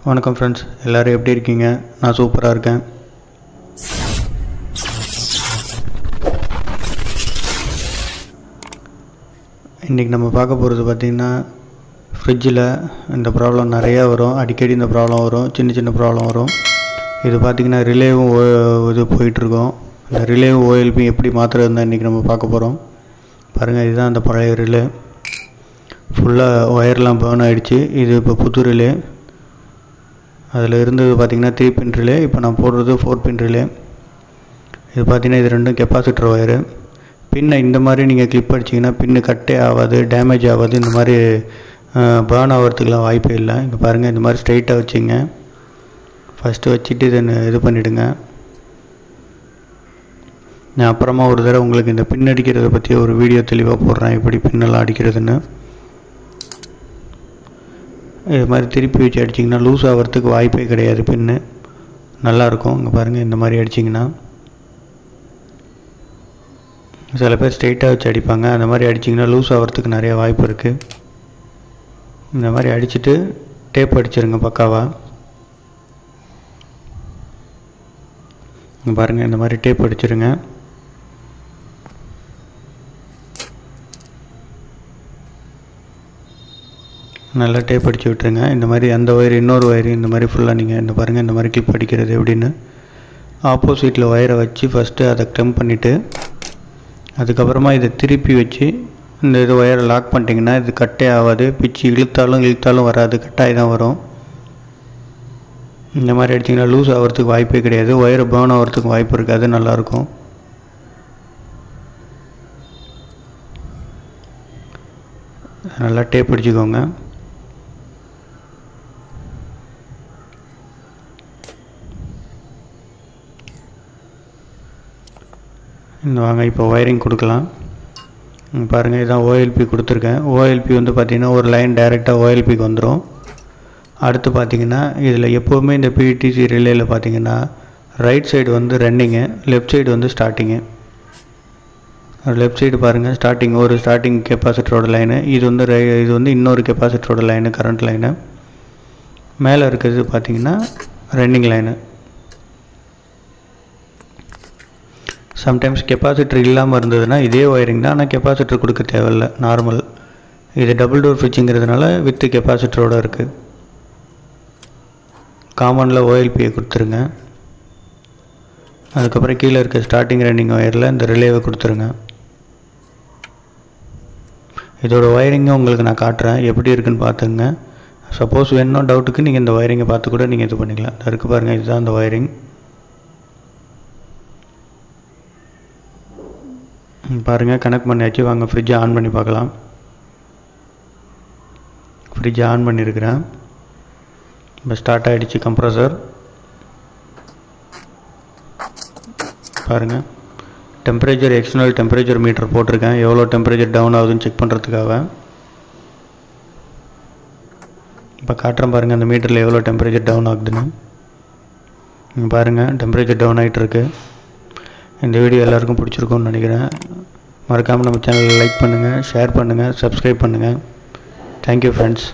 வணக்கம் ஃப்ரெண்ட்ஸ், எல்லோரும் எப்படி இருக்கீங்க? நான் சூப்பராக இருக்கேன். இன்றைக்கி நம்ம பார்க்க போகிறது பார்த்திங்கன்னா, ஃப்ரிட்ஜில் இந்த ப்ராப்ளம் நிறையா வரும். அடிக்கடி இந்த ப்ராப்ளம் வரும், சின்ன சின்ன ப்ராப்ளம் வரும். இது பார்த்திங்கன்னா ரிலேவும் இது போயிட்டுருக்கோம். இந்த ரிலேவும் ஓஎல்பி எப்படி மாற்றுறது தான் இன்றைக்கி நம்ம பார்க்க போகிறோம். பாருங்கள், இதுதான் அந்த பழைய ரிலே. ஃபுல்லாக ஒயர்லாம் பேர்ன் ஆகிடுச்சு. இது இப்போ புது ரிலே. அதில் இருந்தது பார்த்திங்கன்னா 3 பின் ரிலே. இப்போ நான் போடுறது 4 பின் ரிலே. இது பார்த்திங்கன்னா இது ரெண்டும் கெப்பாசிட்டர் ஒயரு. பின்னை இந்த மாதிரி நீங்கள் கிளிப் அடிச்சிங்கன்னா பின்னு கட்டே ஆகாது, டேமேஜ் ஆகாது. இந்த மாதிரி பேர்ன் ஆகிறதுக்குலாம் வாய்ப்பே இல்லை. இங்கே பாருங்கள், இந்த மாதிரி ஸ்ட்ரைட்டாக வச்சுங்க. ஃபஸ்ட்டு வச்சுட்டு இது பண்ணிவிடுங்க. நான் அப்புறமா ஒரு தடவை உங்களுக்கு இந்த பின் அடிக்கிறத பற்றி ஒரு வீடியோ தெளிவாக போடுறேன், எப்படி பின்னெல்லாம் அடிக்கிறதுன்னு. இது மாதிரி திருப்பி வச்சு அடிச்சிங்கன்னா லூஸ் ஆகிறதுக்கு வாய்ப்பே கிடையாது. பின்னு நல்லாயிருக்கும். இங்கே பாருங்கள், இந்த மாதிரி அடிச்சிங்கன்னா சில பேர் ஸ்ட்ரெயிட்டாக வச்சு அடிப்பாங்க. அந்த மாதிரி அடிச்சிங்கன்னா லூஸ் ஆகிறதுக்கு நிறைய வாய்ப்பு இருக்குது. இந்த மாதிரி அடிச்சுட்டு டேப் அடிச்சிருங்க பக்காவாக. இங்கே பாருங்கள், இந்த மாதிரி டேப் அடிச்சிருங்க. நல்லா டேப் அடித்து விட்டுருங்க. இந்த மாதிரி அந்த ஒயர் இன்னொரு ஒயர் இந்த மாதிரி ஃபுல்லாக நீங்கள் இந்த பாருங்கள், இந்த மாதிரி கிளிப் அடிக்கிறது எப்படின்னு. ஆப்போசிட்டில் ஒயரை வச்சு ஃபஸ்ட்டு அதை க்ளம் பண்ணிவிட்டு அதுக்கப்புறமா இதை திருப்பி வச்சு இந்த இது ஒயரை லாக் பண்ணிட்டீங்கன்னா இது கட்டே ஆகாது. பிச்சு இழுத்தாலும் வராது, கட்டாகி தான் வரும். இந்த மாதிரி அடிச்சிங்கன்னா லூஸ் ஆகிறதுக்கு வாய்ப்பே கிடையாது. ஒயரை பேர்ன் ஆகிறதுக்கு வாய்ப்பு இருக்காது. நல்லாயிருக்கும். நல்லா டேப் அடிச்சுக்கோங்க. இந்த வாங்க, இப்போ ஒயரிங் கொடுக்கலாம். பாருங்கள், இதான் ஓஎல்பி கொடுத்துருக்கேன். ஓஎல்பி வந்து பார்த்திங்கன்னா ஒரு லைன் டைரெக்டாக ஓஎல்பிக்கு வந்துடும். அடுத்து பார்த்திங்கன்னா இதில் எப்போவுமே இந்த பிடிசி ரிலேயில் பார்த்திங்கன்னா ரைட் சைடு வந்து ரன்னிங்கு, லெஃப்ட் சைடு வந்து ஸ்டார்டிங்கு. லெஃப்ட் சைடு பாருங்கள், ஒரு ஸ்டார்டிங் கெப்பாசிட்டரோட லைனு. இது வந்து இன்னொரு கெப்பாசிட்டரோட லைனு, கரண்ட் லைனு. மேலே இருக்கிறது பார்த்திங்கன்னா ரன்னிங் லைனு. சம்டைம்ஸ் கெப்பாசிட்டர் இல்லாமல் இருந்ததுன்னா இதே ஒயரிங் தான், ஆனால் கெப்பாசிட்டர் கொடுக்க தேவையில்லை, நார்மல். இது டபுள் டோர் ஃப்ரிட்ஜுங்கிறதுனால வித்து கெப்பாசிட்டரோடு இருக்குது. காமனில் ஓஎல்பியை கொடுத்துருங்க. அதுக்கப்புறம் கீழே இருக்க ஸ்டார்டிங் ரன்னிங் ஒயரில் இந்த ரிலேவை கொடுத்துருங்க. இதோட ஒயரிங்கை உங்களுக்கு நான் காட்டுறேன், எப்படி இருக்குன்னு பார்த்துங்க. சப்போஸ் வேணும் டவுட்டுக்கு நீங்கள் இந்த ஒயரிங்கை பார்த்து கூட நீங்கள் இது பண்ணிக்கலாம். இருக்குது பாருங்கள், இதுதான் அந்த ஒயரிங். பாருங்கள், கனெக்ட் பண்ணியாச்சு. வாங்க ஃப்ரிட்ஜை ஆன் பண்ணி பார்க்கலாம். ஃப்ரிட்ஜை ஆன் பண்ணியிருக்கிறேன். இப்போ ஸ்டார்ட் ஆகிடுச்சு கம்ப்ரஸர். பாருங்கள், டெம்பரேச்சர் எக்ஸ்டர்னல் டெம்பரேச்சர் மீட்டர் போட்டிருக்கேன், எவ்வளோ டெம்பரேச்சர் டவுன் ஆகுதுன்னு செக் பண்ணுறதுக்காக. இப்போ காட்டுறேன் பாருங்கள், அந்த மீட்டரில் எவ்வளோ டெம்பரேச்சர் டவுன் ஆகுதுன்னு. பாருங்கள், டெம்பரேச்சர் டவுன் ஆகிட்டுருக்கு. இந்த வீடியோ எல்லாருக்கும் பிடிச்சிருக்கும்னு நினைக்கிறேன். மறக்காமல் நம்ம சேனலை லைக் பண்ணுங்கள், ஷேர் பண்ணுங்கள், சப்ஸ்கிரைப் பண்ணுங்கள். Thank you friends.